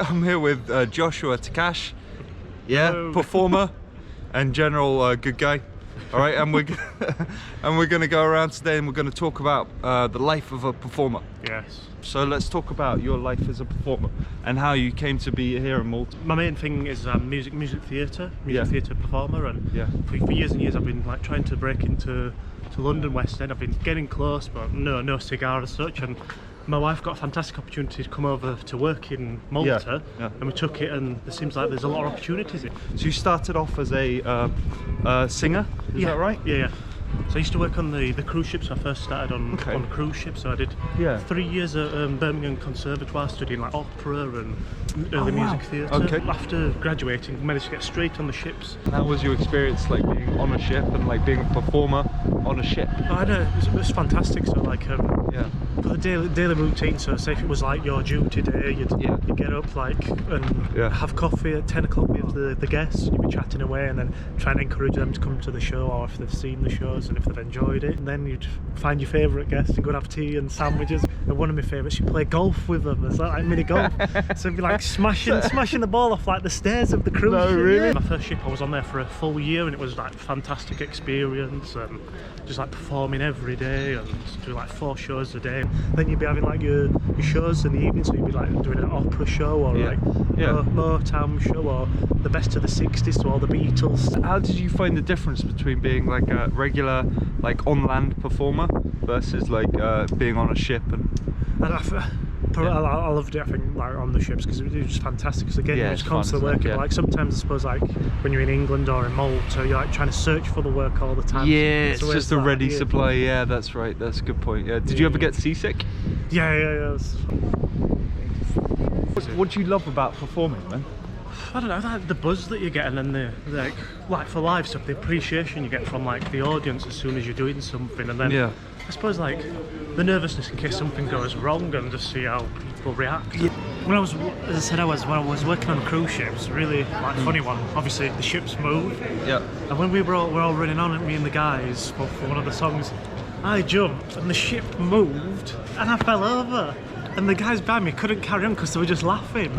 I'm here with Joshua Takacs, Hello. performer and general good guy. All right, and we're going to go around today and we're going to talk about the life of a performer. Yes. So let's talk about your life as a performer and how you came to be here in Malta. My main thing is music theatre performer, and for years and years I've been like trying to break into London West End. I've been getting close, but no cigar as such. And my wife got a fantastic opportunity to come over to work in Malta, and we took it, and it seems like there's a lot of opportunities. So you started off as a singer, is that right? Yeah. So I used to work on the cruise ships. I first started on cruise ships. So I did 3 years at Birmingham Conservatoire studying like opera and early music theatre. Okay. After graduating, managed to get straight on the ships. How was your experience like being on a ship and like being a performer on a ship? It was fantastic. So like for the daily routine, so say if it was like your duty day, you'd get up like and have coffee at 10 o'clock with the guests, and you'd be chatting away and then trying to encourage them to come to the show, or if they've seen the shows and if they've enjoyed it. And then you'd find your favourite guest and go and have tea and sandwiches. And one of my favourites, you play golf with them. It's like mini golf. So it'd be like smashing the ball off like the stairs of the cruise ship. Really? My first ship, I was on there for a full year, and it was like a fantastic experience, and just like performing every day and do like 4 shows a day. Then you'd be having like your shows in the evening, so you'd be like doing an opera show or like Motown show or the best of the 60s, so all the Beatles. How did you find the difference between being like a regular like on land performer versus like being on a ship? I loved it, I think, like on the ships, because it was just fantastic. Because again, you're just constantly working. Like sometimes I suppose like when you're in England or in Malta, you're like trying to search for the work all the time. Yeah, it's just a ready supply. Yeah, that's right. That's a good point. Yeah. Did you ever get seasick? Yeah. What do you love about performing, man? I don't know, like the buzz that you get, and then the like for live stuff, the appreciation you get from like the audience as soon as you're doing something, and then I suppose like the nervousness in case something goes wrong and just see how people react. When I was, as I said, when I was working on cruise ships, really like funny one. Obviously the ships move. Yeah. And when we were all running on it, me and the guys for one of the songs, I jumped and the ship moved and I fell over, and the guys behind me couldn't carry on because they were just laughing.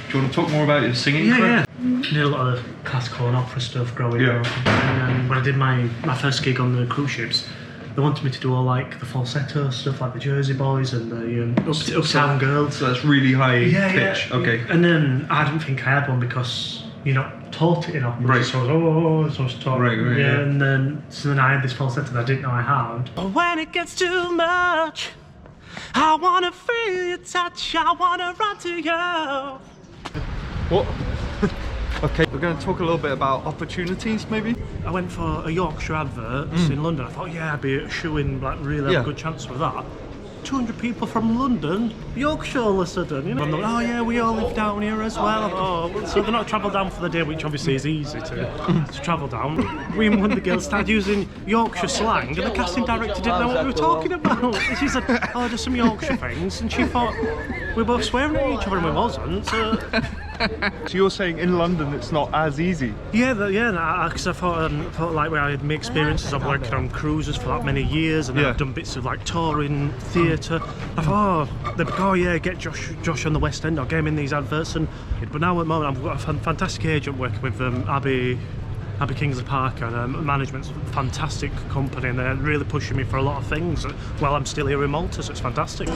Do you want to talk more about your singing career? Yeah. Did a lot of classical and opera stuff growing up. And when I did my first gig on the cruise ships, they wanted me to do all like the falsetto stuff, like the Jersey Boys and the Uptown Girls. So that's really high pitch. Yeah. Okay. And then I didn't think I had one because you're not taught it in opera. Right. So I was taught. Right. Yeah. And then I had this falsetto that I didn't know I had. But when it gets too much, I wanna feel your touch. I wanna run to you. What? Okay, we're going to talk a little bit about opportunities, maybe. I went for a Yorkshire advert in London. I thought, I'd be a shoe-in, like really have a good chance with that. 200 people from London, Yorkshire all of a sudden, you know. I'm like, we all live down here as well. So they're not travelled down for the day, which obviously is easy to travel down. We and one of the girls started using Yorkshire slang, and the casting director didn't know what we were talking about. And she said, there's some Yorkshire things, and she thought we were both swearing at each other, and we wasn't. So you're saying in London it's not as easy? Yeah, because I thought like where I had my experiences of working on cruises for that many years, and then I've done bits of like touring theatre. I thought, they'd be like, get Josh on the West End, or get him in these adverts. But now at the moment I've got a fantastic agent working with Abby Kingsley Parker, and management's a fantastic company, and they're really pushing me for a lot of things while I'm still here in Malta, so it's fantastic.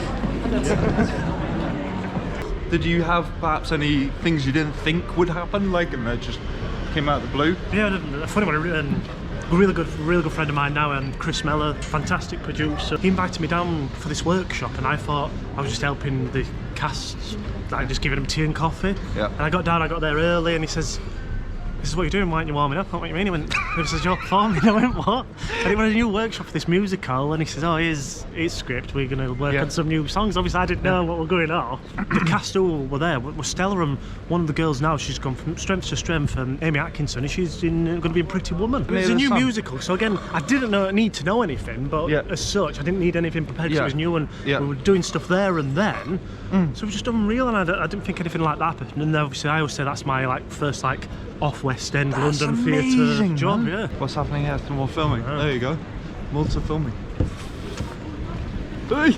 Did you have perhaps any things you didn't think would happen, like, and they just came out of the blue? Yeah, a funny one. A really good friend of mine now, and Chris Mellor, fantastic producer. He invited me down for this workshop, and I thought I was just helping the cast, like just giving them tea and coffee. Yeah. And I got there early, and he says, "This is what you're doing, why aren't you warming up?" I went, "What do you mean?" He went, "This is your performing." I went, "What?" And it was a new workshop for this musical, and he says, here's script, we're going to work on some new songs. Obviously I didn't know what were going on. The cast who were there were Stella, and one of the girls now, she's gone from strength to strength, Amy Atkinson, and she's going to be in Pretty Woman. It's a new musical, so again, I didn't need to know anything, but as such, I didn't need anything prepared because it was new, and we were doing stuff there and then. So it was just unreal, and I didn't think anything like that happened. And obviously I always say that's my first off West End London theatre job. Yeah. What's happening here? Some more filming. There you go. Malta filming. Hey!